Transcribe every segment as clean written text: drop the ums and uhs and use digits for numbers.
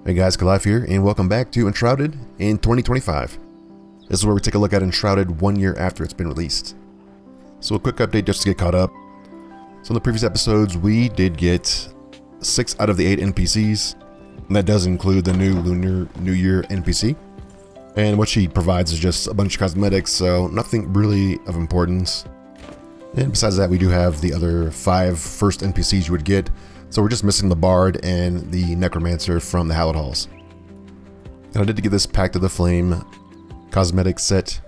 Hey guys, Life here, and welcome back to Enshrouded in 2025. This is where we take a look at Enshrouded 1 year after it's been released. So a quick update just to get caught up. So in the previous episodes, we did get 6 out of the 8 NPCs, and that does include the new Lunar New Year NPC. And what she provides is just a bunch of cosmetics, so nothing really of importance. And besides that, we do have the other 5 first NPCs you would get. So we're just missing the Bard and the Necromancer from the Hallowed Halls. And I did get this Pact of the Flame cosmetic set,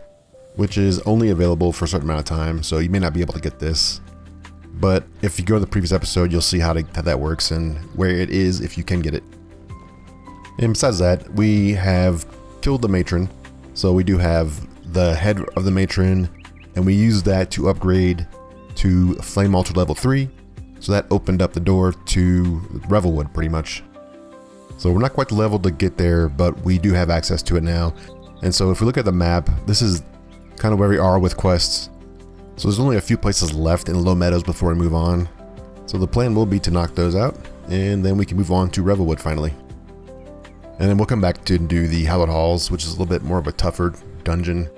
which is only available for a certain amount of time, so you may not be able to get this. But if you go to the previous episode, you'll see how that works and where it is if you can get it. And besides that, we have killed the Matron. So we do have the head of the Matron, and we use that to upgrade to Flame Altar level 3. So that opened up the door to Revelwood pretty much. So we're not quite the level to get there, but we do have access to it now. And so if we look at the map, this is kind of where we are with quests. So there's only a few places left in Low Meadows before we move on. So the plan will be to knock those out, and then we can move on to Revelwood finally. And then we'll come back to do the Hallowed Halls, which is a little bit more of a tougher dungeon.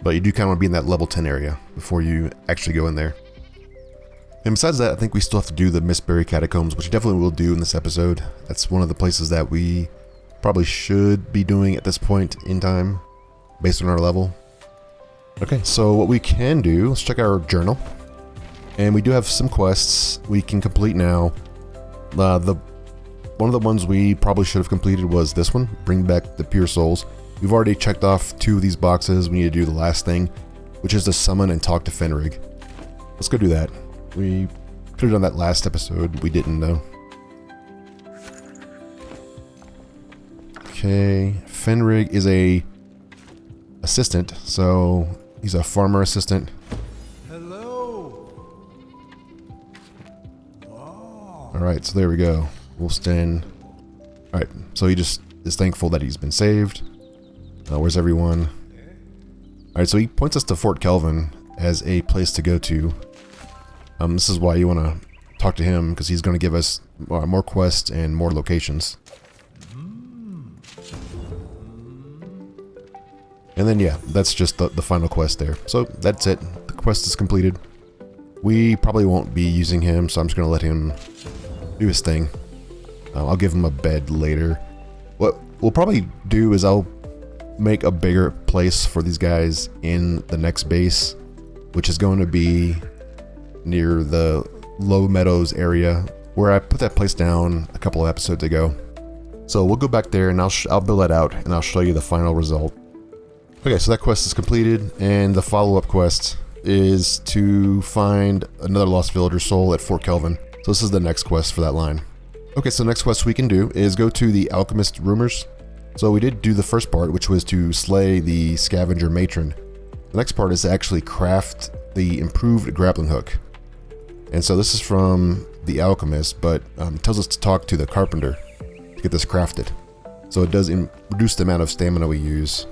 But you do kind of want to be in that level 10 area before you actually go in there. And besides that, I think we still have to do the Mistbury Catacombs, which we definitely will do in this episode. That's one of the places that we probably should be doing at this point in time, based on our level. Okay, so what we can do, let's check our journal. And we do have some quests we can complete now. One of the ones we probably should have completed was this one, Bring Back the Pure Souls. We've already checked off 2 of these boxes. We need to do the last thing, which is to summon and talk to Fenrig. Let's go do that. We could have done that last episode. We didn't though. Okay, Fenrig is a assistant, so he's a farmer assistant. Hello. Wow. All right, so there we go. Wolfston. All right, so he just is thankful that he's been saved. Where's everyone? All right, so he points us to Fort Kelvin as a place to go to. This is why you want to talk to him, because he's going to give us more quests and more locations. And then yeah, that's just the final quest there. So that's it. The quest is completed. We probably won't be using him, so I'm just going to let him do his thing. I'll give him a bed later. What we'll probably do is I'll make a bigger place for these guys in the next base, which is going to be near the Low Meadows area where I put that place down a couple of episodes ago. So we'll go back there and I'll build that out and I'll show you the final result. Okay, so that quest is completed, and the follow-up quest is to find another lost villager soul at Fort Kelvin. So this is the next quest for that line. Okay, so the next quest we can do is go to the Alchemist Rumors. So we did do the first part, which was to slay the scavenger matron. The next part is to actually craft the improved grappling hook. And so this is from the Alchemist, but it tells us to talk to the Carpenter to get this crafted. So it does reduce the amount of stamina we use.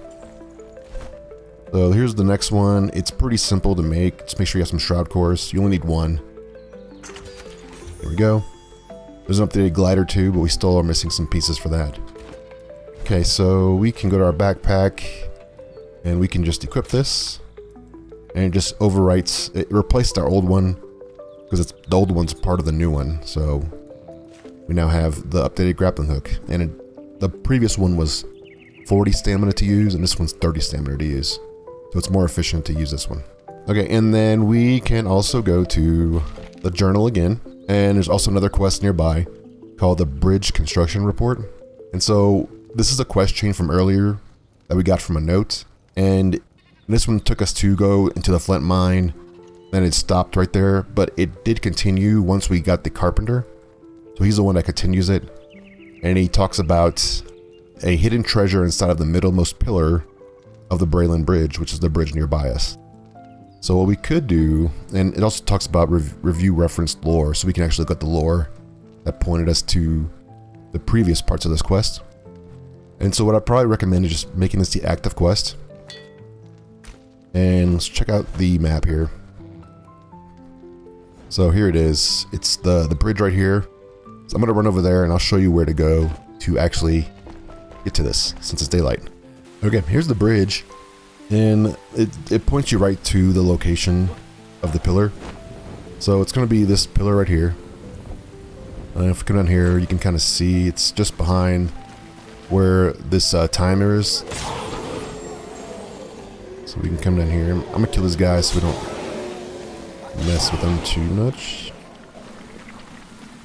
So here's the next one. It's pretty simple to make. Just make sure you have some shroud cores. You only need 1. There we go. There's an updated glider too, but we still are missing some pieces for that. Okay, so we can go to our backpack and we can just equip this. And it just overwrites, it replaced our old one, because the old one's part of the new one. So we now have the updated grappling hook, and the previous one was 40 stamina to use, and this one's 30 stamina to use. So it's more efficient to use this one. Okay, and then we can also go to the journal again, and there's also another quest nearby called the Bridge Construction Report. And so this is a quest chain from earlier that we got from a note, and this one took us to go into the Flint mine. Then it stopped right there, but it did continue once we got the Carpenter. So he's the one that continues it, and he talks about a hidden treasure inside of the middlemost pillar of the Braylon Bridge, which is the bridge nearby us. So what we could do, and it also talks about review referenced lore, so we can actually look at the lore that pointed us to the previous parts of this quest. And so what I'd probably recommend is just making this the active quest. And let's check out the map here. So here it is. It's the bridge right here. So I'm going to run over there and I'll show you where to go to actually get to this since it's daylight. Okay, here's the bridge, and it points you right to the location of the pillar. So it's going to be this pillar right here. If we come down here, you can kind of see it's just behind where this timer is. So we can come down here. I'm going to kill this guy so we don't mess with them too much.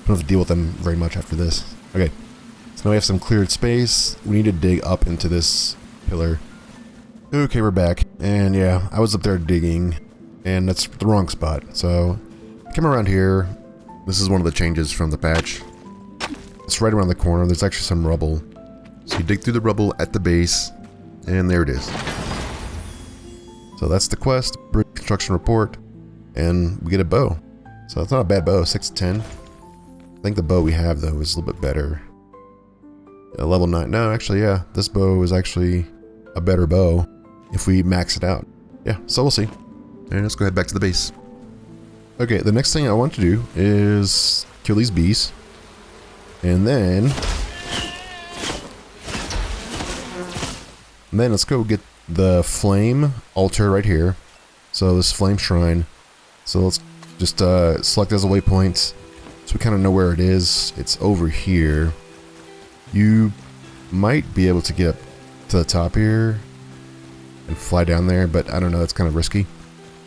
I don't have to deal with them very much after this. Okay, so now we have some cleared space. We need to dig up into this pillar. Okay, we're back. And yeah, I was up there digging, and that's the wrong spot. So come around here. This is one of the changes from the patch. It's right around the corner. There's actually some rubble. So you dig through the rubble at the base, and there it is. So that's the quest, bridge construction report, and we get a bow. So it's not a bad bow, 610. I think the bow we have though is a little bit better. Level 9. No, actually, yeah, this bow is actually a better bow if we max it out. Yeah, so we'll see. And let's go head back to the base. Okay, the next thing I want to do is kill these bees. And then let's go get the flame altar right here. So this flame shrine. So let's just select as a waypoint so we kind of know where it is. It's over here. You might be able to get up to the top here and fly down there, but I don't know, it's kind of risky.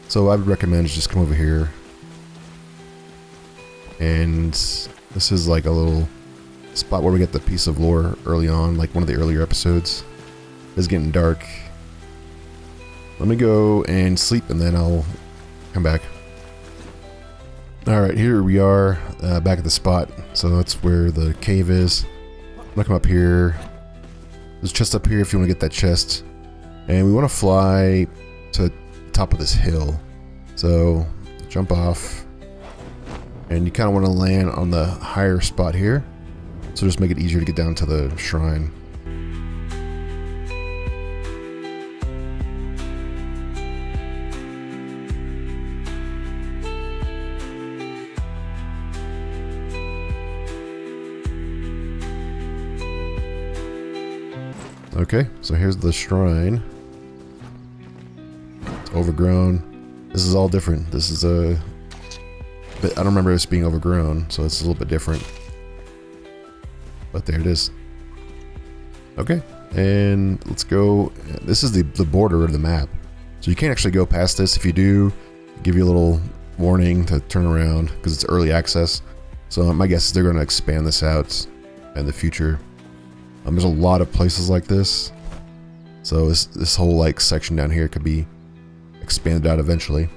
So I would recommend just come over here. And this is like a little spot where we get the piece of lore early on, like one of the earlier episodes. It's getting dark. Let me go and sleep and then I'll come back. Alright, here we are back at the spot. So that's where the cave is. I'm gonna come up here. There's a chest up here if you want to get that chest. And we want to fly to the top of this hill. So jump off. And you kind of want to land on the higher spot here. So just make it easier to get down to the shrine. Okay, so here's the shrine. It's overgrown. This is all different. This is a... But I don't remember this being overgrown, so it's a little bit different. But there it is. Okay, and let's go. This is the border of the map. So you can't actually go past this. If you do, give you a little warning to turn around because it's early access. So my guess is they're going to expand this out in the future. There's a lot of places like this. So this whole like section down here could be expanded out eventually.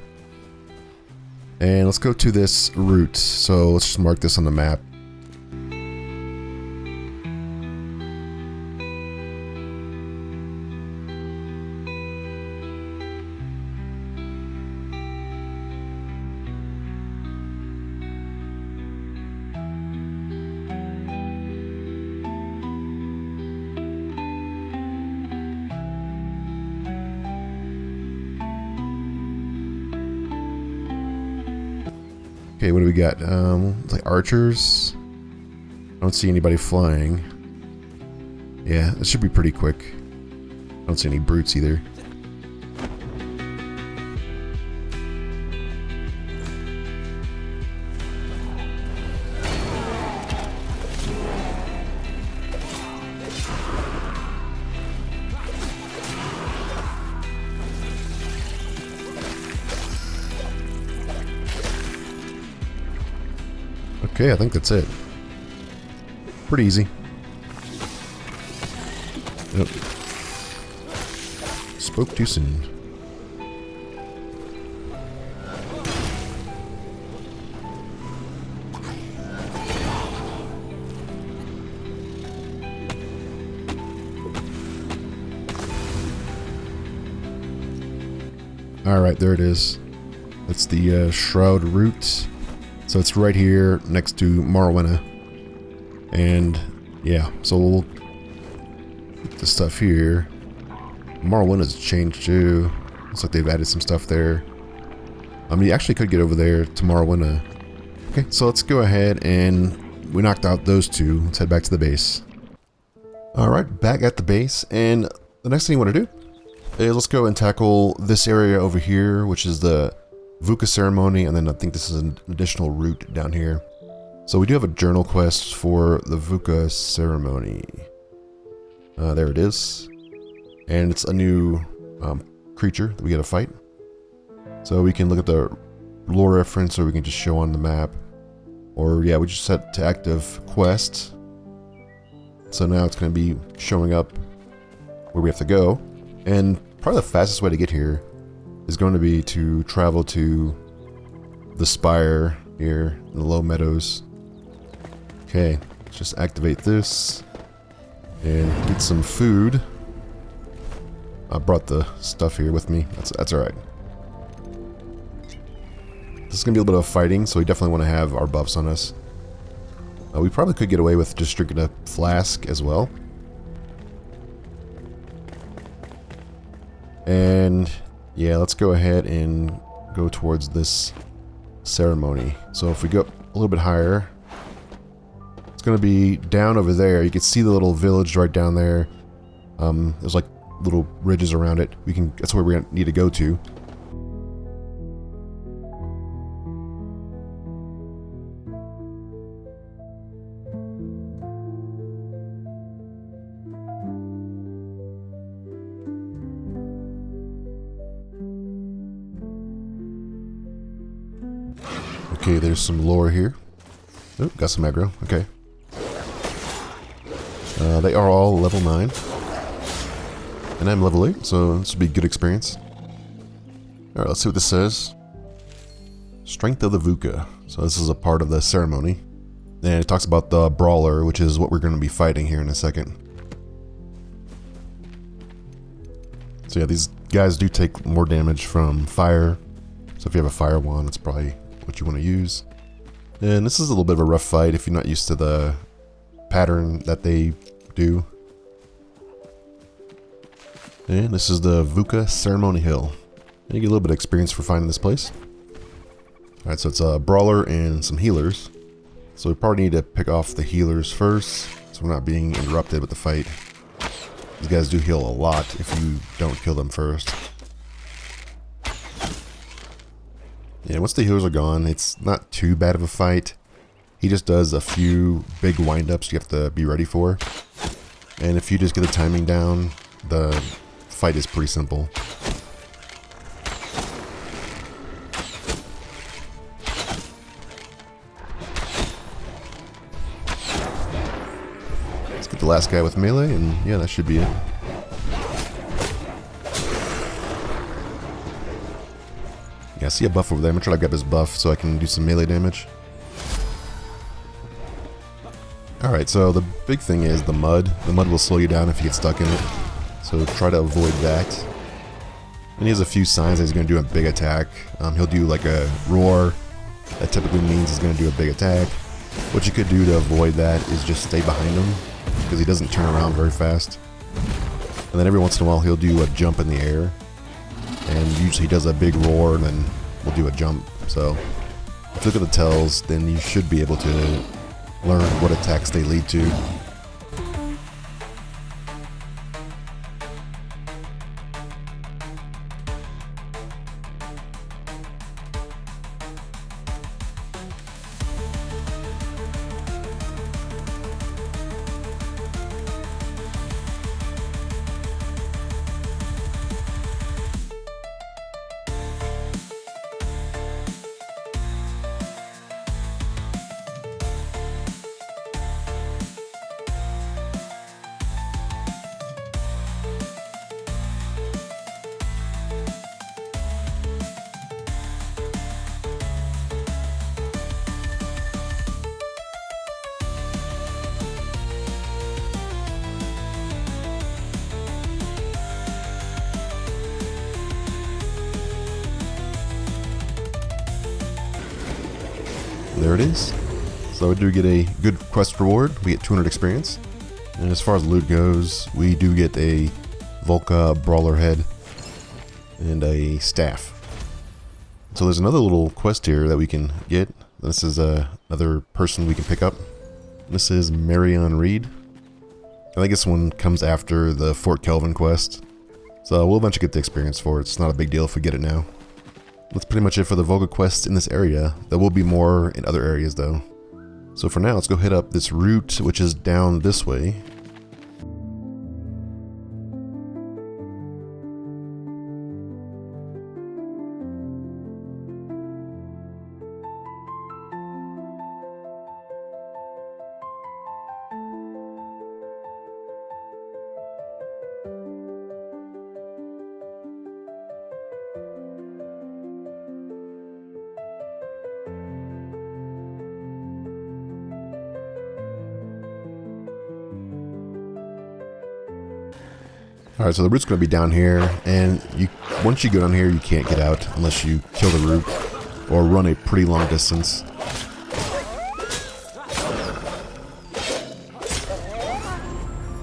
And let's go to this route. So let's just mark this on the map. Okay, what do we got? Like archers. I don't see anybody flying. Yeah, it should be pretty quick. I don't see any brutes either. Okay, I think that's it. Pretty easy. Yep. Spoke too soon. Alright, there it is. That's the Shroud route. So it's right here next to Marianne. And yeah, so we'll put the stuff here. Marianne's changed too. Looks like they've added some stuff there. I mean, you actually could get over there to Marianne. Okay, so let's go ahead and we knocked out those two. Let's head back to the base. Alright, back at the base, and the next thing you want to do is let's go and tackle this area over here, which is the Vukah Ceremony, and then I think this is an additional route down here. So we do have a journal quest for the Vukah Ceremony. There it is. And it's a new creature that we gotta fight. So we can look at the lore reference, or we can just show on the map. Or yeah, we just set to active quest. So now it's going to be showing up where we have to go. And probably the fastest way to get here is going to be to travel to the Spire here in the Low Meadows. Okay, let's just activate this and get some food. I brought the stuff here with me. That's alright. This is going to be a little bit of fighting, so we definitely want to have our buffs on us. We probably could get away with just drinking a flask as well. And yeah, let's go ahead and go towards this ceremony. So if we go up a little bit higher, it's going to be down over there. You can see the little village right down there. There's like little ridges around it. That's where we need to go to. Okay, there's some lore here. Oh, got some aggro. Okay. They are all level 9. And I'm level 8, so this will be a good experience. Alright, let's see what this says. Strength of the Vukah. So this is a part of the ceremony. And it talks about the Brawler, which is what we're going to be fighting here in a second. So yeah, these guys do take more damage from fire. So if you have a fire wand, that's probably what you want to use. And this is a little bit of a rough fight if you're not used to the pattern that they do. And this is the Vukah Ceremony Hill. And you get a little bit of experience for finding this place. Alright, so it's a Brawler and some healers. So we probably need to pick off the healers first, so we're not being interrupted with the fight. These guys do heal a lot if you don't kill them first. Yeah, once the healers are gone, it's not too bad of a fight. He just does a few big windups you have to be ready for. And if you just get the timing down, the fight is pretty simple. Let's get the last guy with melee, and yeah, that should be it. Yeah, I see a buff over there. I'm gonna try to grab his buff so I can do some melee damage. Alright, so the big thing is the mud. The mud will slow you down if you get stuck in it. So try to avoid that. And he has a few signs that he's going to do a big attack. He'll do like a roar. That typically means he's going to do a big attack. What you could do to avoid that is just stay behind him, because he doesn't turn around very fast. And then every once in a while he'll do a jump in the air. And usually he does a big roar and then we'll do a jump. So if you look at the tells, then you should be able to learn what attacks they lead to. There it is. So we do get a good quest reward. We get 200 experience. And as far as loot goes, we do get a Vukah Brawler head and a staff. So there's another little quest here that we can get. This is another person we can pick up. This is Marianne Reed. I think this one comes after the Fort Kelvin quest. So we'll eventually get the experience for it. It's not a big deal if we get it now. That's pretty much it for the Vukah quest in this area. There will be more in other areas though. So for now, let's go hit up this route, which is down this way. Alright, so the route's going to be down here, and once you go down here, you can't get out unless you kill the route or run a pretty long distance.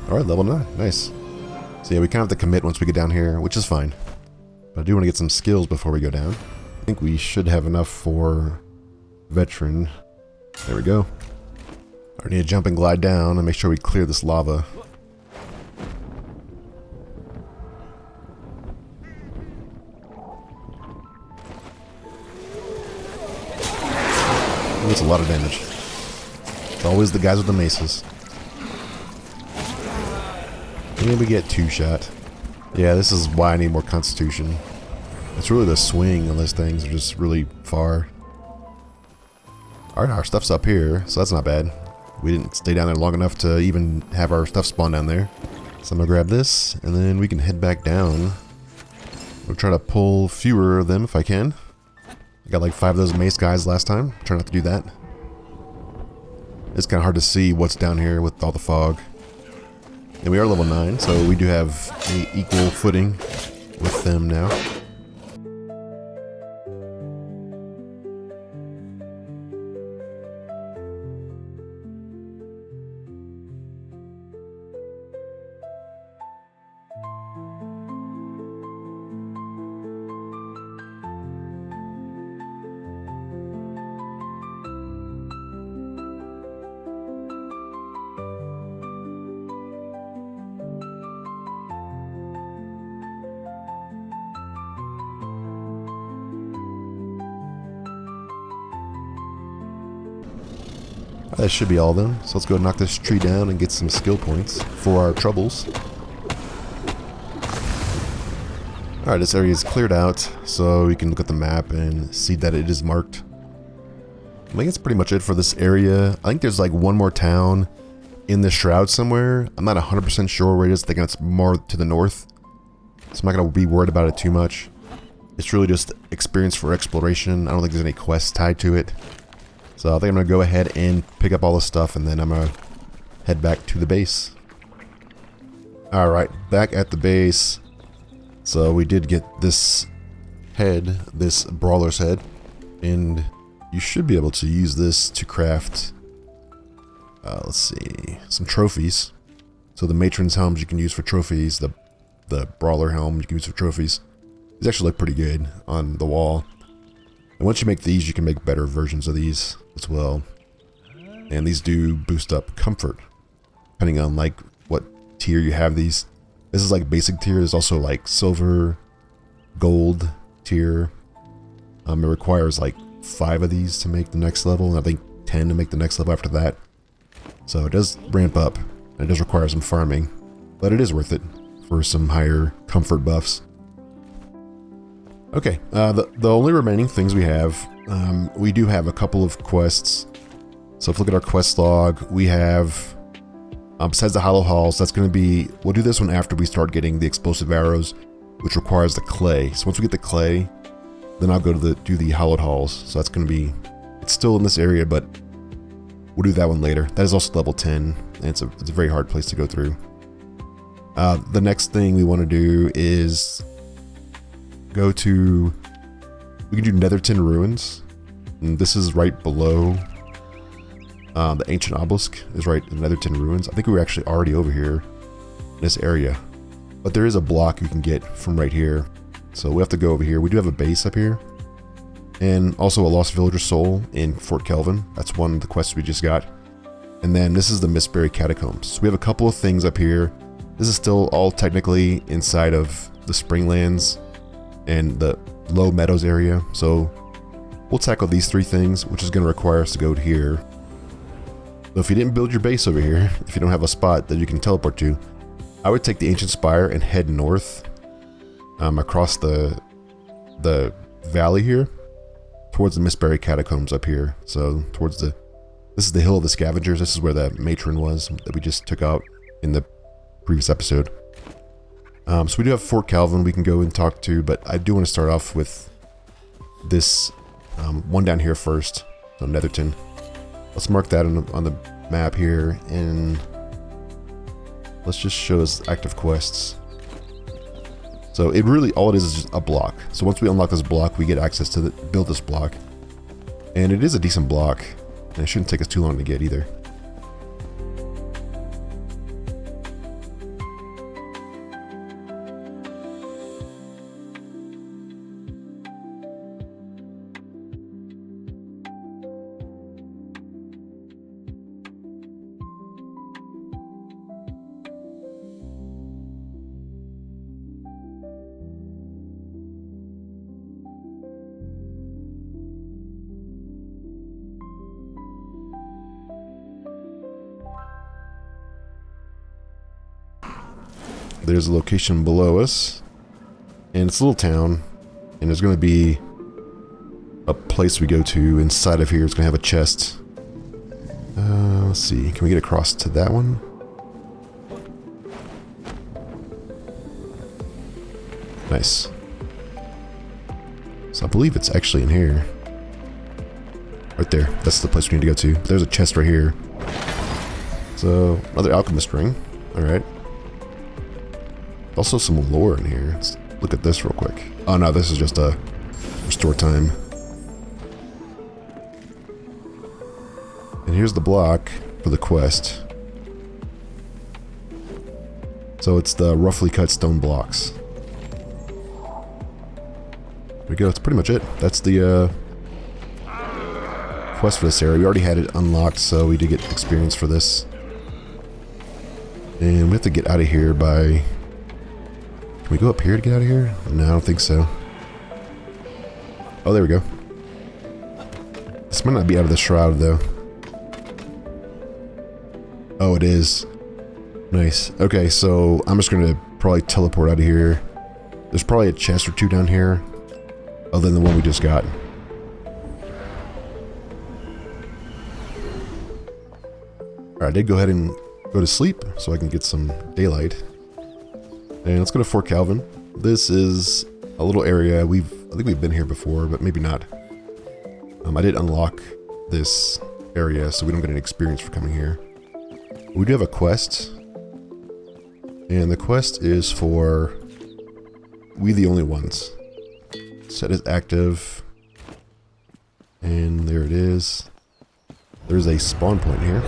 Alright, level 9. Nice. So yeah, we kind of have to commit once we get down here, which is fine. But I do want to get some skills before we go down. I think we should have enough for veteran. There we go. I need to jump and glide down and make sure we clear this lava. That's a lot of damage. It's always the guys with the maces. And we get 2-shot. Yeah, this is why I need more constitution. It's really the swing on those things are just really far. Alright, our stuff's up here, so that's not bad. We didn't stay down there long enough to even have our stuff spawn down there. So I'm gonna grab this, and then we can head back down. We'll try to pull fewer of them if I can. I got like 5 of those mace guys last time. Try not to do that. It's kind of hard to see what's down here with all the fog. And we are level 9, so we do have an equal footing with them now. That should be all of them. So let's go knock this tree down and get some skill points for our troubles. Alright, this area is cleared out, so we can look at the map and see that it is marked. I think that's pretty much it for this area. I think there's like one more town in the Shroud somewhere. I'm not 100% sure where it is. I think it's more to the north. So I'm not going to be worried about it too much. It's really just experience for exploration. I don't think there's any quests tied to it. So I think I'm going to go ahead and pick up all the stuff, and then I'm going to head back to the base. Alright, back at the base. So we did get this head, this Brawler's head, and you should be able to use this to craft, let's see, some trophies. So the Matron's helms you can use for trophies, the Brawler helm you can use for trophies. These actually look pretty good on the wall. And once you make these, you can make better versions of these as well. And these do boost up comfort, depending on like what tier you have these. This is like basic tier. There's also like silver, gold tier. It requires like 5 of these to make the next level, and I think 10 to make the next level after that. So it does ramp up. It does require some farming, but it is worth it for some higher comfort buffs. Okay, the only remaining things we have, we do have a couple of quests. So if you look at our quest log, we have, besides the hollow halls, that's going to be, we'll do this one after we start getting the explosive arrows, which requires the clay. So once we get the clay, then I'll go to do the hollowed halls. So that's going to be, it's still in this area, but we'll do that one later. That is also level 10, and it's a very hard place to go through. The next thing we want to do is go to, we can do Netherton ruins, and this is right below the ancient obelisk is right in Netherton ruins. I think we were actually already over here in this area, but there is a block you can get from right here, so we have to go over here. We do have a base up here, and also a lost villager soul in Fort Kelvin. That's one of the quests we just got. And then this is the Mistbury Catacombs. So we have a couple of things up here. This is still all technically inside of the Springlands and the Low Meadows area. So we'll tackle these 3 things, which is going to require us to go to here. So if you didn't build your base over here, if you don't have a spot that you can teleport to, I would take the Ancient Spire and head north across the valley here towards the Mistbury Catacombs up here. So towards this is the Hill of the Scavengers. This is where that matron was that we just took out in the previous episode. So we do have Fort Kelvin we can go and talk to, but I do want to start off with this one down here first, so Netherton. Let's mark that on the map here, and let's just show us active quests. So it really, all it is just a block. So once we unlock this block, we get access to build this block. And it is a decent block, and it shouldn't take us too long to get either. There's a location below us, and it's a little town, and there's going to be a place we go to inside of here. It's going to have a chest. Let's see, can we get across to that one? Nice. So I believe it's actually in here. Right there, that's the place we need to go to. There's a chest right here. So, another alchemist ring. Alright. Also some lore in here. Let's look at this real quick. Oh no, this is just a restore time. And here's the block for the quest. So it's the roughly cut stone blocks. There we go, that's pretty much it. That's the quest for this area. We already had it unlocked, so we did get experience for this. And we have to get out of here by... Can we go up here to get out of here? No, I don't think so. Oh, there we go. This might not be out of the shroud, though. Oh, it is. Nice. Okay, so I'm just going to probably teleport out of here. There's probably a chest or 2 down here, other than the one we just got. Alright, I did go ahead and go to sleep so I can get some daylight. And let's go to Fort Kelvin. This is a little area I think we've been here before, but maybe not. I did unlock this area, so we don't get any experience for coming here. We do have a quest, and the quest is for We the Only Ones. Set is active, and there it is. There's a spawn point here.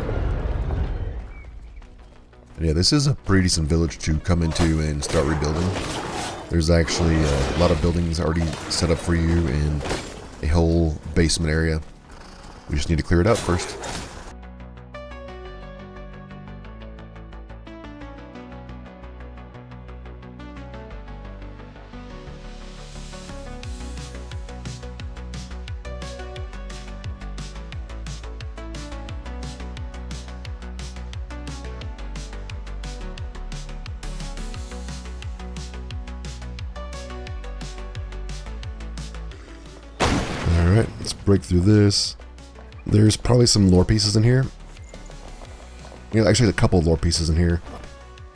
And yeah, this is a pretty decent village to come into and start rebuilding. There's actually a lot of buildings already set up for you and a whole basement area. We just need to clear it out first. Alright, let's break through this. There's probably some lore pieces in here. Yeah, actually a couple of lore pieces in here.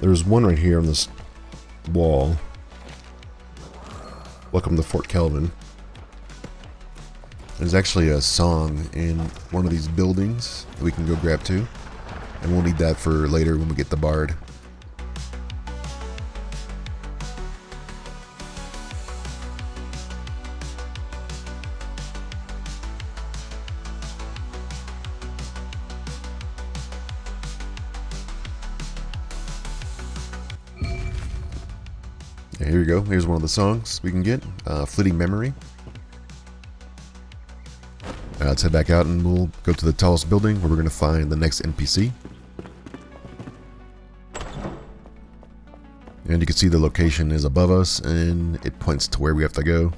There's one right here on this wall. Welcome to Fort Kelvin. There's actually a song in one of these buildings that we can go grab to. And we'll need that for later when we get the bard. Here we go. Here's one of the songs we can get. Fleeting Memory. Let's head back out and we'll go to the tallest building where we're going to find the next NPC. And you can see the location is above us and it points to where we have to go.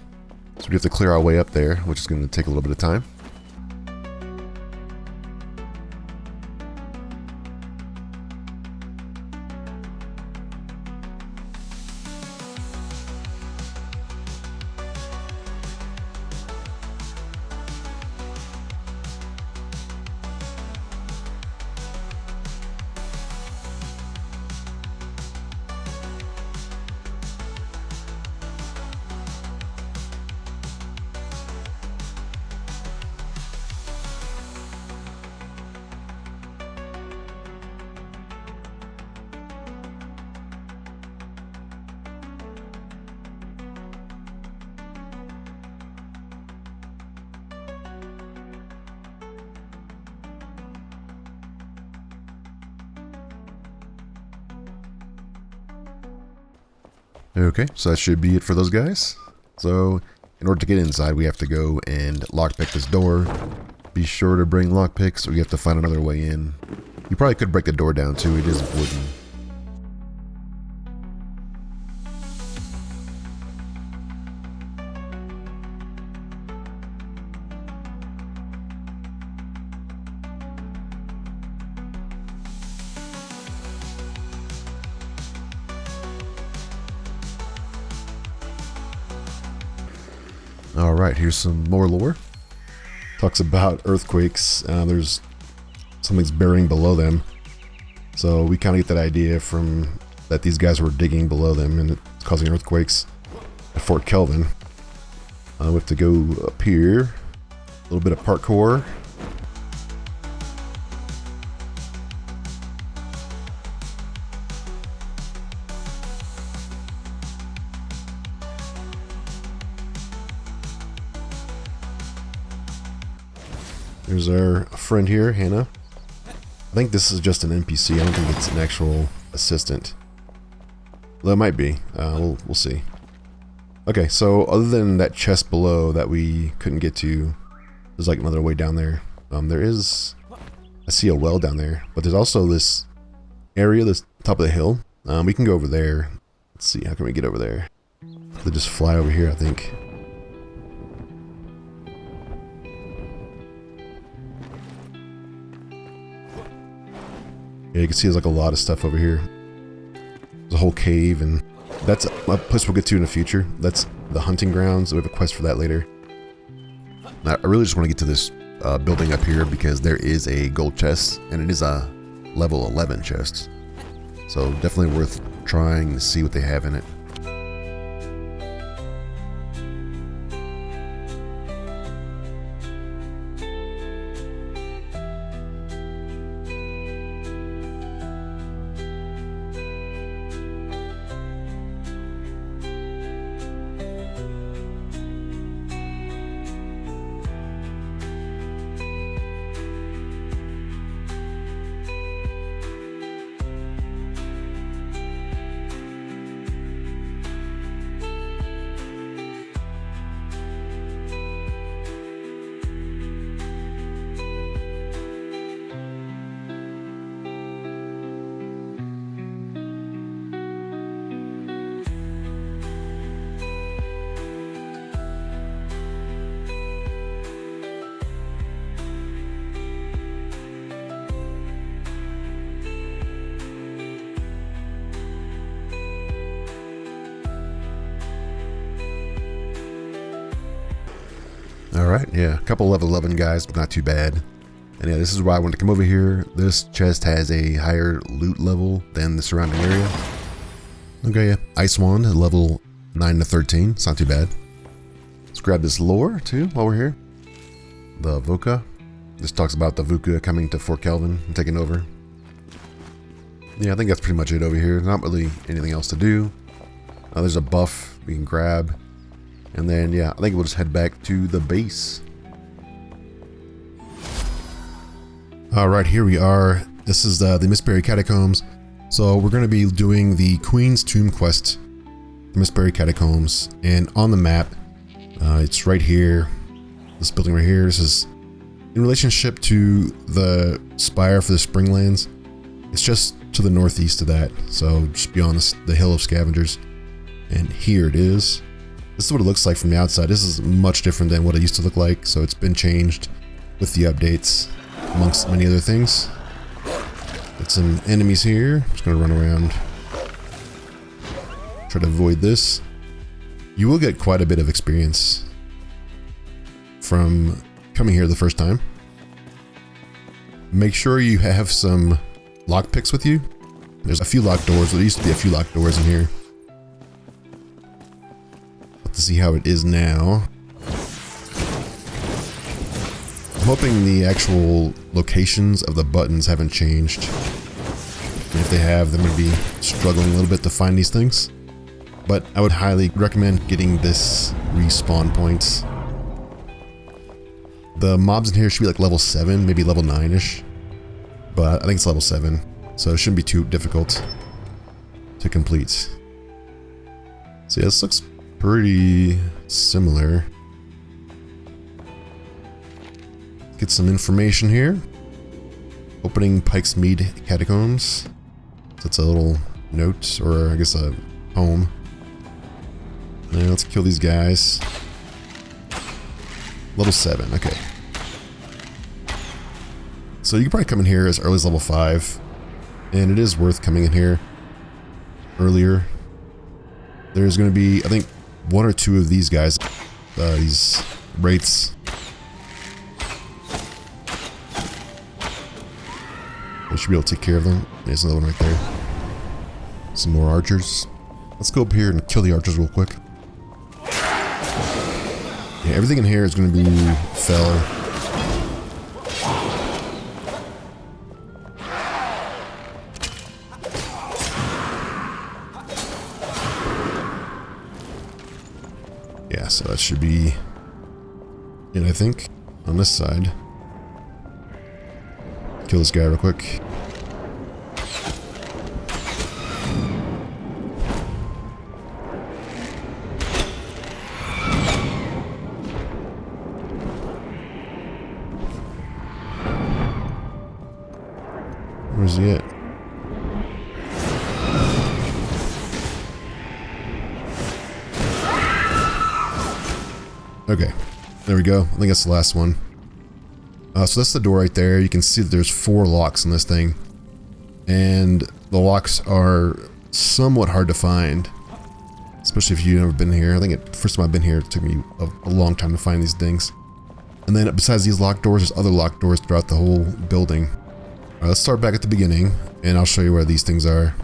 So we have to clear our way up there, which is going to take a little bit of time. Okay, so that should be it for those guys. So, in order to get inside, we have to go and lockpick this door. Be sure to bring lockpicks, or you have to find another way in. You probably could break the door down too, it is wooden. Alright, here's some more lore. Talks about earthquakes. There's something's burying below them. So we kind of get that idea from that these guys were digging below them and it's causing earthquakes at Fort Kelvin. We have to go up here. A little bit of parkour. There's our friend here, Hannah. I think this is just an NPC. I don't think it's an actual assistant. Well, it might be. We'll see. Okay, so other than that chest below that we couldn't get to, there's like another way down there. There is... I see a well down there, but there's also this area, this top of the hill. We can go over there. Let's see, how can we get over there? They just fly over here, I think. Yeah, you can see there's like a lot of stuff over here. There's a whole cave, and that's a place we'll get to in the future. That's the hunting grounds. We have a quest for that later. I really just want to get to this building up here because there is a gold chest, and it is a level 11 chest. So definitely worth trying to see what they have in it. Alright, yeah, a couple level 11 guys, but not too bad. And yeah, this is why I wanted to come over here. This chest has a higher loot level than the surrounding area. Okay, yeah, Ice Wand, level 9 to 13, it's not too bad. Let's grab this lore too while we're here. The Vukah. This talks about the Vukah coming to Fort Kelvin and taking over. Yeah, I think that's pretty much it over here. Not really anything else to do. There's a buff we can grab. And then, yeah, I think we'll just head back to the base. Alright, here we are. This is the Mistbury Catacombs. So we're going to be doing the Queen's Tomb quest. The Mistbury Catacombs. And on the map, it's right here. This building right here. This is In relationship to the spire for the Springlands, it's just to the northeast of that. So just beyond the Hill of Scavengers. And here it is. This is what it looks like from the outside. This is much different than what it used to look like. So it's been changed with the updates, amongst many other things. Got some enemies here. I'm just gonna run around. Try to avoid this. You will get quite a bit of experience from coming here the first time. Make sure you have some lockpicks with you. There's a few locked doors. There used to be a few locked doors in here. Let's see how it is now. I'm hoping the actual locations of the buttons haven't changed. And if they have, then I'm going to be struggling a little bit to find these things. But I would highly recommend getting this respawn points. The mobs in here should be like level 7, maybe level 9-ish. But I think it's level 7, so it shouldn't be too difficult to complete. So yeah, this looks pretty similar. Get some information here. Opening Pike's Mead Catacombs. So that's a little note, or I guess a poem. Now let's kill these guys. Level 7, okay. So you can probably come in here as early as level 5. And it is worth coming in here earlier. There's going to be, I think, 1 or 2 of these guys. These wraiths. I should be able to take care of them. There's another one right there. Some more archers. Let's go up here and kill the archers real quick. Yeah, everything in here is going to be fell. Yeah, so that should be it, I think, on this side. Kill this guy real quick. Where's he at? Okay, there we go. I think that's the last one. So that's the door right there. You can see that there's 4 locks on this thing. And the locks are somewhat hard to find. Especially if you've never been here. I think first time I've been here, it took me a long time to find these things. And then besides these locked doors, there's other locked doors throughout the whole building. Alright, let's start back at the beginning, and I'll show you where these things are.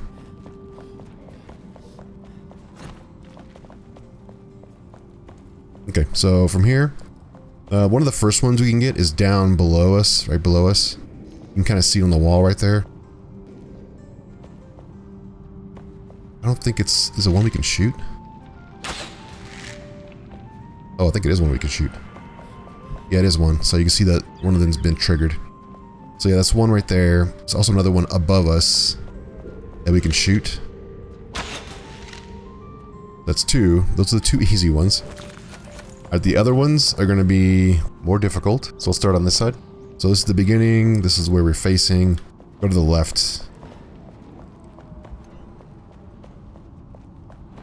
Okay, so from here, one of the first ones we can get is down below us, right below us. You can kind of see it on the wall right there. I don't think is it one we can shoot? Oh, I think it is one we can shoot. Yeah, it is one. So you can see that one of them's been triggered. So yeah, that's one right there. There's also another one above us that we can shoot. That's 2. Those are the 2 easy ones. The other ones are going to be more difficult. So we'll start on this side. So this is the beginning. This is where we're facing. Go to the left.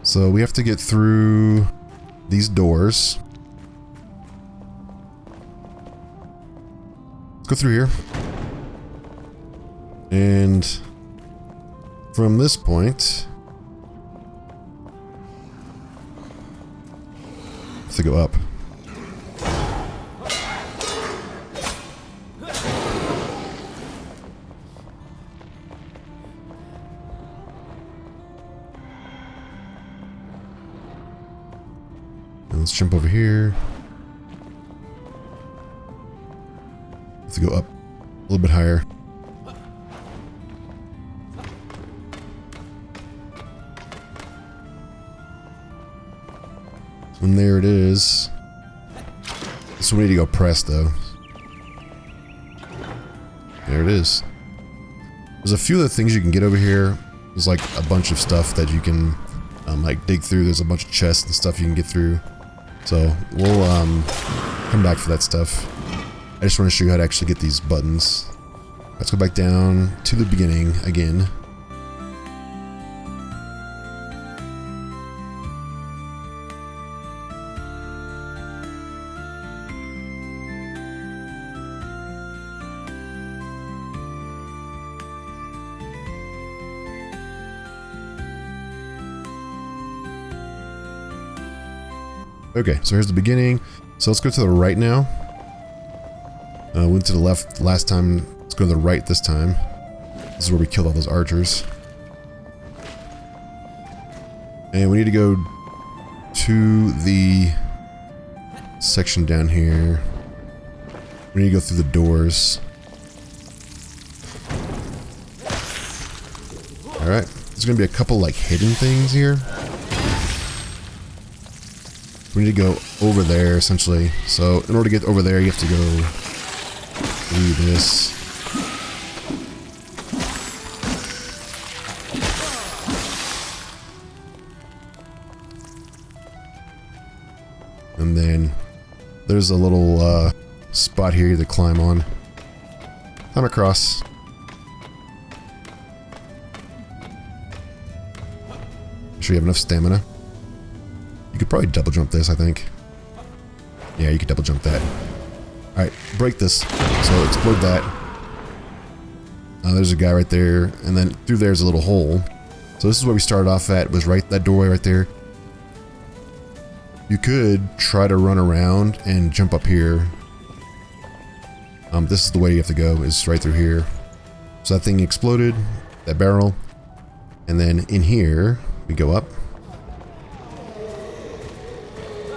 So we have to get through these doors. Let's go through here. And from this point, to go up. And let's jump over here. Have to go up a little bit higher. And there it is. This one we need to go press though. There it is. There's a few other things you can get over here. There's like a bunch of stuff that you can like dig through. There's a bunch of chests and stuff you can get through. So we'll come back for that stuff. I just want to show you how to actually get these buttons. Let's go back down to the beginning again. Okay, so here's the beginning. So let's go to the right now. Went to the left last time. Let's go to the right this time. This is where we killed all those archers. And we need to go to the section down here. We need to go through the doors. Alright, there's going to be a couple like hidden things here. We need to go over there, essentially. So, in order to get over there, you have to go through this. And then, there's a little spot here to climb on. Climb across. Make sure you have enough stamina. You could probably double jump this, I think. Yeah, you could double jump that. Alright, break this. So explode that. There's a guy right there, and then through there's a little hole. So this is where we started off at, was right that doorway right there. You could try to run around and jump up here. This is the way you have to go, is right through here. So that thing exploded, that barrel. And then in here, we go up.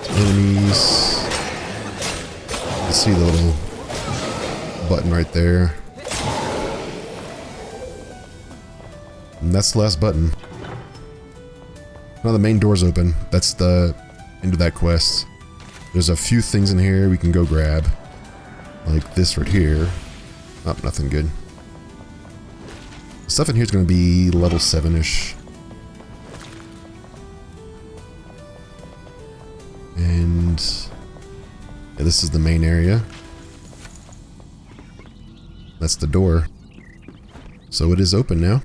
Enemies. You can see the little button right there. And that's the last button. Now the main door's open. That's the end of that quest. There's a few things in here we can go grab. Like this right here. Oh, nothing good. Stuff in here is going to be level 7-ish. And yeah, this is the main area. That's the door. So it is open now.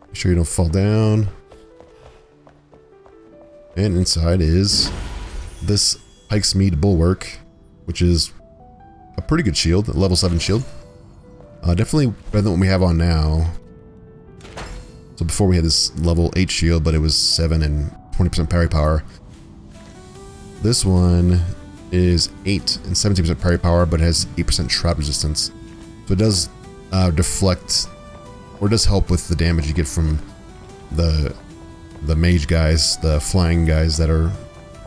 Make sure you don't fall down. And inside is this Pike's Mead Bulwark, which is a pretty good shield, a level 7 shield. Definitely better than what we have on now. So before we had this level 8 shield, but it was 7 and 20% parry power. This one is 8 and 17% parry power, but it has 8% shroud resistance. So it does deflect, or does help with the damage you get from the mage guys, the flying guys that are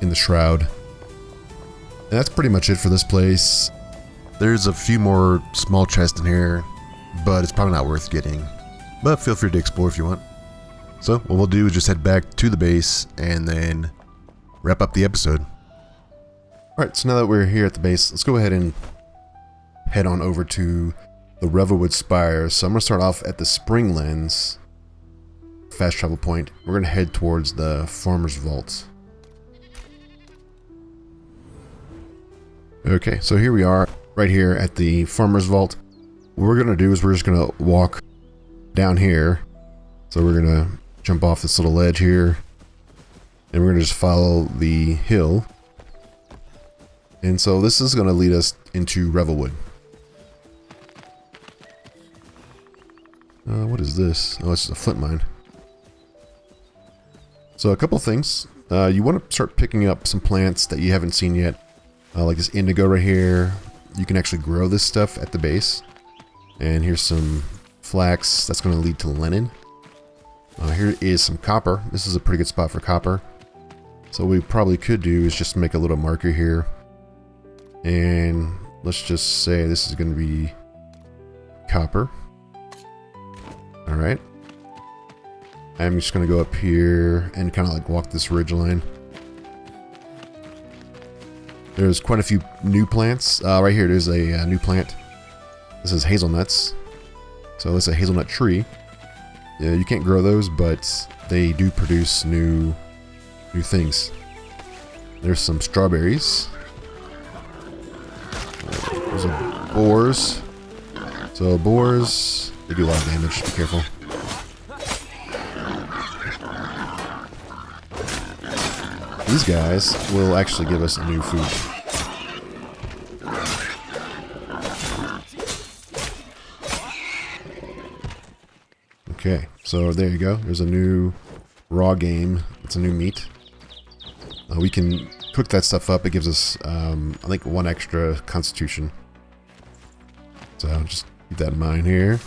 in the shroud. And that's pretty much it for this place. There's a few more small chests in here, but it's probably not worth getting. But feel free to explore if you want. So what we'll do is just head back to the base and then wrap up the episode. Alright, so now that we're here at the base, let's go ahead and head on over to the Revelwood Spire. So I'm going to start off at the Spring Lens fast travel point. We're going to head towards the Farmer's Vault. Okay, so here we are, right here at the Farmer's Vault. What we're going to do is we're just going to walk down here. So we're going to jump off this little ledge here. And we're going to just follow the hill. And so this is going to lead us into Revelwood. What is this? Oh, it's a flint mine. So a couple things. You want to start picking up some plants that you haven't seen yet. Like this indigo right here. You can actually grow this stuff at the base. And here's some flax. That's going to lead to linen. Here is some copper. This is a pretty good spot for copper. So what we probably could do is just make a little marker here. And let's just say this is going to be copper. Alright. I'm just going to go up here and kind of like walk this ridge line. There's quite a few new plants. Right here, there's a new plant. This is hazelnuts. So it's a hazelnut tree. Yeah, you can't grow those, but they do produce new new things. There's some strawberries. There's boars. So boars, they do a lot of damage. Be careful. These guys will actually give us new food. Okay, so there you go. There's a new raw game. It's a new meat. We can cook that stuff up. It gives us, I think, 1 extra constitution. So just keep that in mind here.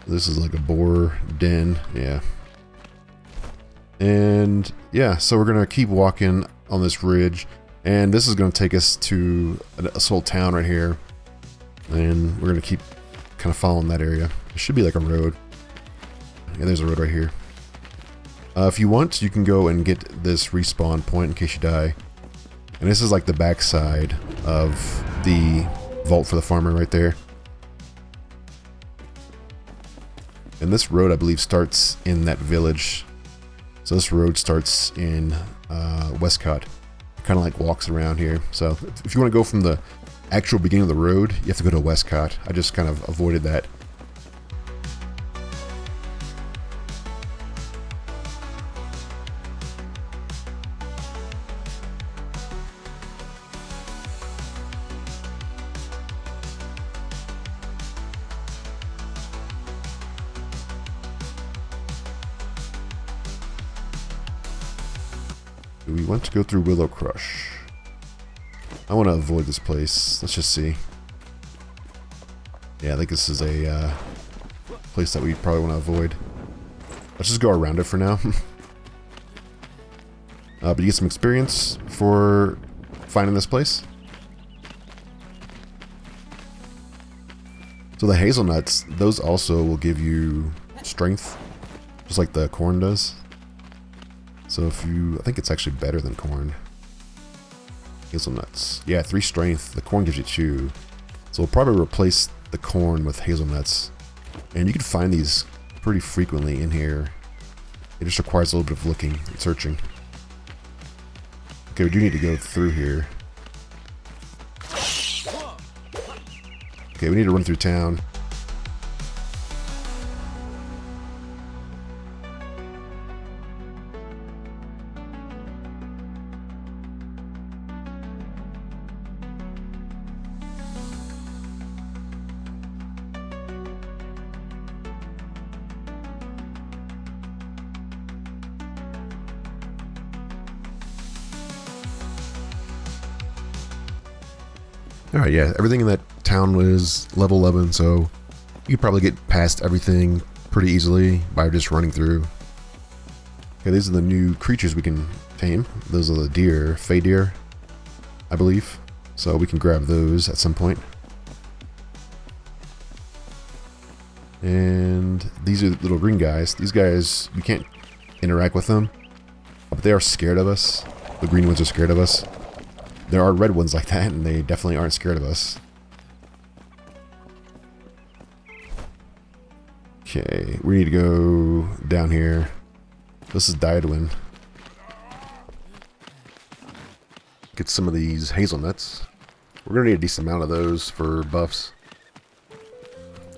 This is like a boar den. Yeah. And yeah, so we're going to keep walking on this ridge. And this is going to take us to a whole town right here. And we're going to keep kind of following that area. It should be like a road. Yeah, there's a road right here. If you want, you can go and get this respawn point in case you die. And this is like the backside of the vault for the farmer right there. And this road, I believe, starts in that village. So this road starts in Westcott. It kind of like walks around here. So if you want to go from the actual beginning of the road, you have to go to Westcott. I just kind of avoided that. Do we want to go through Willow Crush? I want to avoid this place. Let's just see. Yeah, I think this is a place that we probably want to avoid. Let's just go around it for now. But you get some experience for finding this place. So the hazelnuts, those also will give you strength, just like the corn does. So if you, I think it's actually better than corn. Hazelnuts. Yeah, 3 strength. The corn gives you 2. So we'll probably replace the corn with hazelnuts. And you can find these pretty frequently in here. It just requires a little bit of looking and searching. Okay, we do need to go through here. Okay, we need to run through town. Alright, yeah, everything in that town was level 11, so you could probably get past everything pretty easily by just running through. Okay, these are the new creatures we can tame. Those are the deer, fey deer, I believe. So we can grab those at some point. And these are the little green guys. These guys, we can't interact with them, but they are scared of us. The green ones are scared of us. There are red ones like that, and they definitely aren't scared of us. Okay, we need to go down here. This is Diadwyn. Get some of these hazelnuts. We're going to need a decent amount of those for buffs.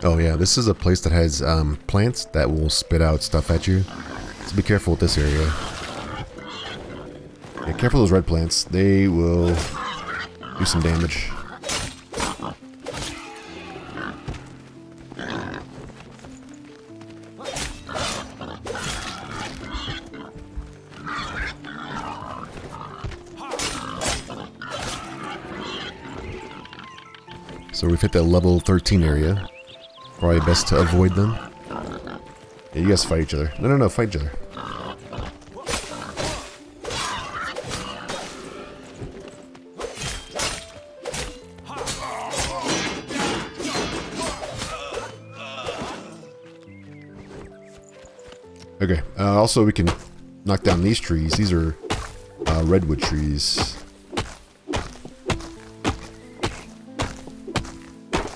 Oh yeah, this is a place that has plants that will spit out stuff at you. So be careful with this area. Yeah, careful those red plants. They will do some damage. So we've hit that level 13 area. Probably best to avoid them. Yeah, you guys fight each other. No, fight each other. Okay, also we can knock down these trees. These are redwood trees.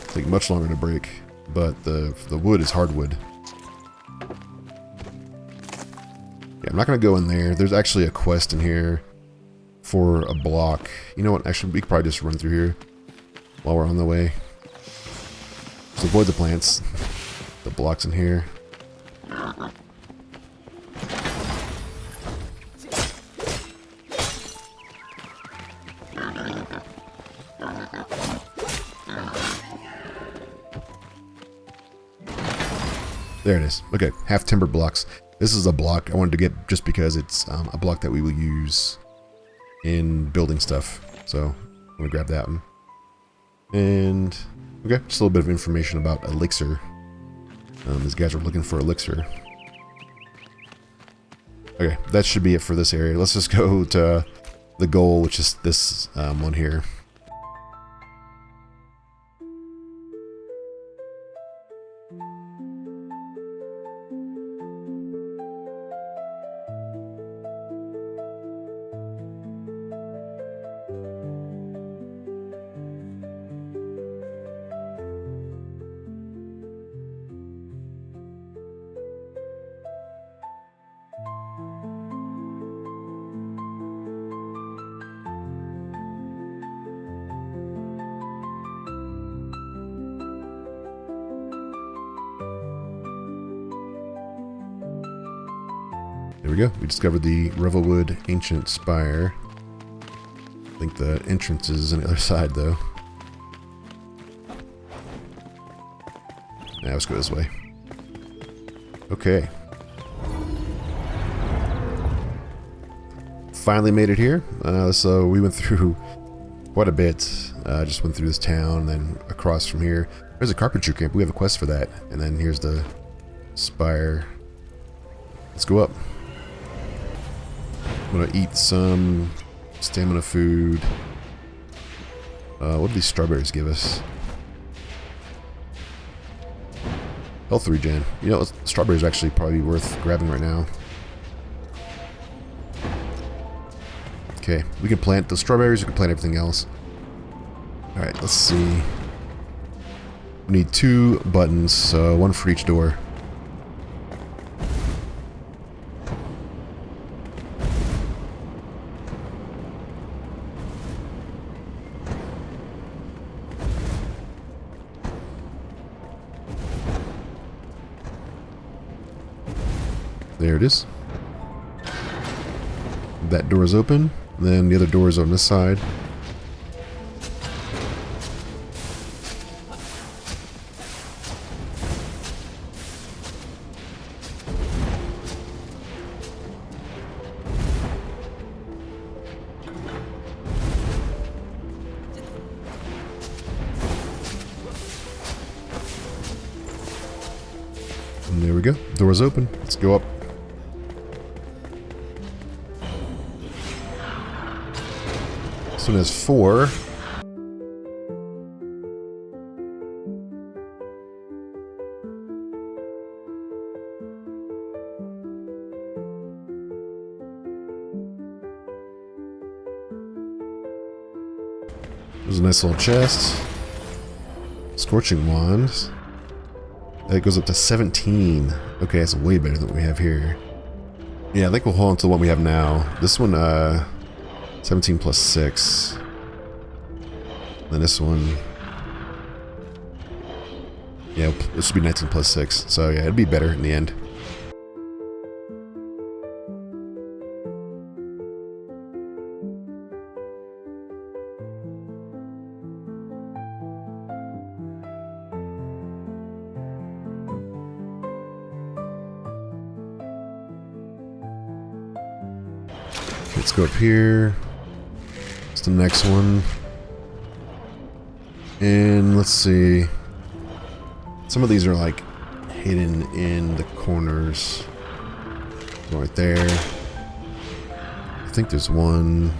Take much longer to break, but the wood is hardwood. Yeah, I'm not going to go in there. There's actually a quest in here for a block. You know what? Actually, we could probably just run through here while we're on the way. Just avoid the plants. The blocks in here. There it is. Okay, half timber blocks. This is a block I wanted to get just because it's a block that we will use in building stuff. So I'm going to grab that one. And, okay, just a little bit of information about elixir. These guys are looking for elixir. Okay, that should be it for this area. Let's just go to the goal, which is this one here. There we go. We discovered the Revelwood Ancient Spire. I think the entrance is on the other side, though. Yeah, let's go this way. Okay. Finally made it here. So we went through quite a bit. Just went through this town, then across from here. There's a carpentry camp. We have a quest for that. And then here's the spire. Let's go up. I'm gonna eat some stamina food. What do these strawberries give us? Health regen. You know, strawberries are actually probably worth grabbing right now. Okay, we can plant the strawberries, we can plant everything else. Alright, let's see. We need 2 buttons, one for each door. There it is. That door is open. Then the other door is on this side. And there we go. Door's open. Let's go up. This one has 4. There's a nice little chest. Scorching wand. That goes up to 17. Okay, that's way better than what we have here. Yeah, I think we'll hold on to the one we have now. This one, 17 plus 6. Then this one. Yeah, this should be 19 plus 6. So yeah, it'd be better in the end. Let's go up here. It's the next one. And let's see. Some of these are like hidden in the corners. Right there. I think there's one.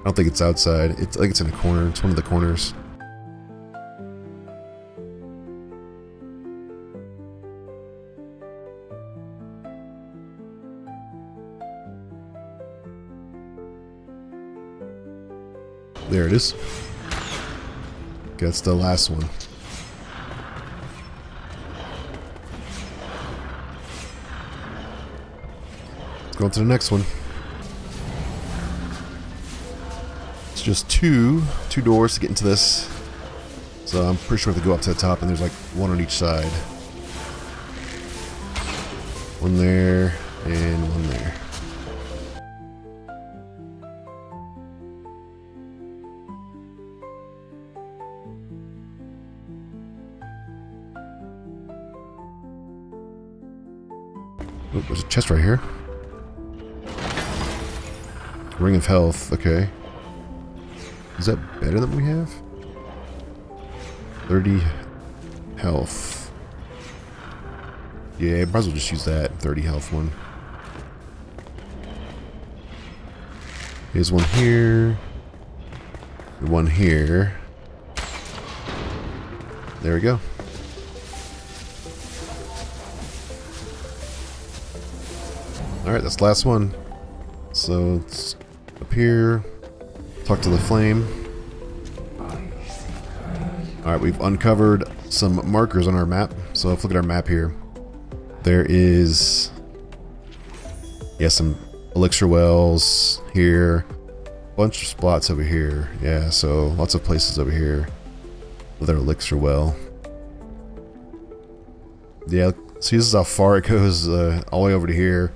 I don't think it's outside. I think it's in a corner. It's one of the corners. There it is. That's the last one. Let's go on to the next one. It's just two doors to get into this. So I'm pretty sure we have to go up to the top, and there's like one on each side. One there, and one there. Oh, there's a chest right here. Ring of Health, okay. Is that better than we have? 30 health. Yeah, might as well just use that 30 health one. Here's one here. One here. There we go. Alright, that's the last one. So it's up here. Talk to the flame. Alright, we've uncovered some markers on our map. So let's look at our map here. There is, yeah, some elixir wells here. Bunch of spots over here. Yeah, so lots of places over here with our elixir well. Yeah, see, this is how far it goes, all the way over to here.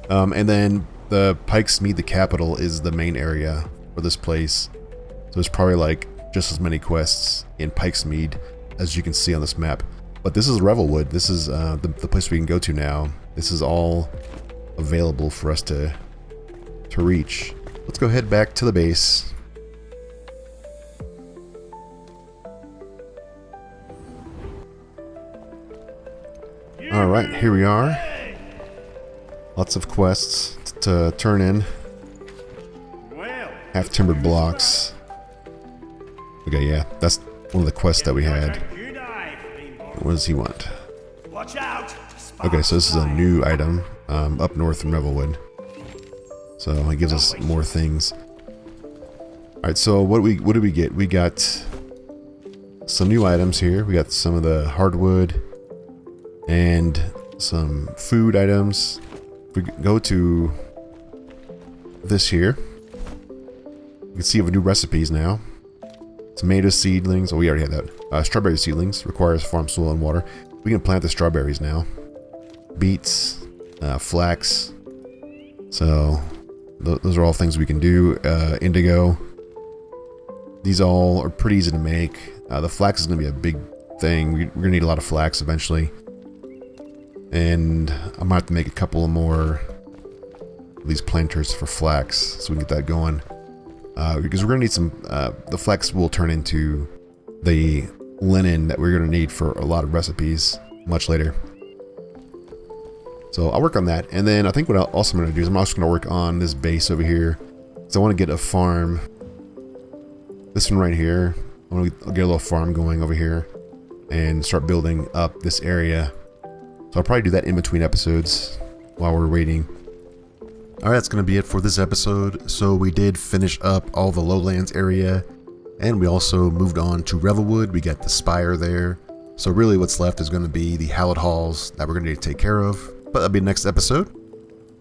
And then the Pike's Mead, the capital, is the main area for this place. So there's probably like just as many quests in Pike's Mead as you can see on this map. But this is Revelwood. This is the place we can go to now. This is all available for us to reach. Let's go head back to the base. Alright, here we are. Lots of quests to turn in. Half-timbered blocks. Okay, yeah, that's one of the quests that we had. What does he want? Okay, so this is a new item up north in Revelwood. So it gives us more things. Alright, so what did we get? We got some new items here. We got some of the hardwood and some food items. If we go to this here, you can see we have new recipes now. Tomato seedlings. Oh, we already had that. Strawberry seedlings. Requires farm soil and water. We can plant the strawberries now. Beets. Flax. So, those are all things we can do. Indigo. These all are pretty easy to make. The flax is going to be a big thing. We're going to need a lot of flax eventually. And I might have to make a couple more of these planters for flax so we can get that going. Because we're going to need some, the flax will turn into the linen that we're going to need for a lot of recipes much later. So I'll work on that. And then I think what I'm also going to do is I'm also going to work on this base over here. So I want to get a farm. This one right here. I want to get a little farm going over here and start building up this area. So I'll probably do that in between episodes while we're waiting. Alright, that's going to be it for this episode. So we did finish up all the lowlands area, and we also moved on to Revelwood. We got the spire there. So really what's left is going to be the hallowed halls that we're going to need to take care of. But that'll be the next episode.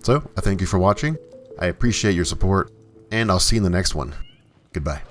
So I thank you for watching. I appreciate your support, and I'll see you in the next one. Goodbye.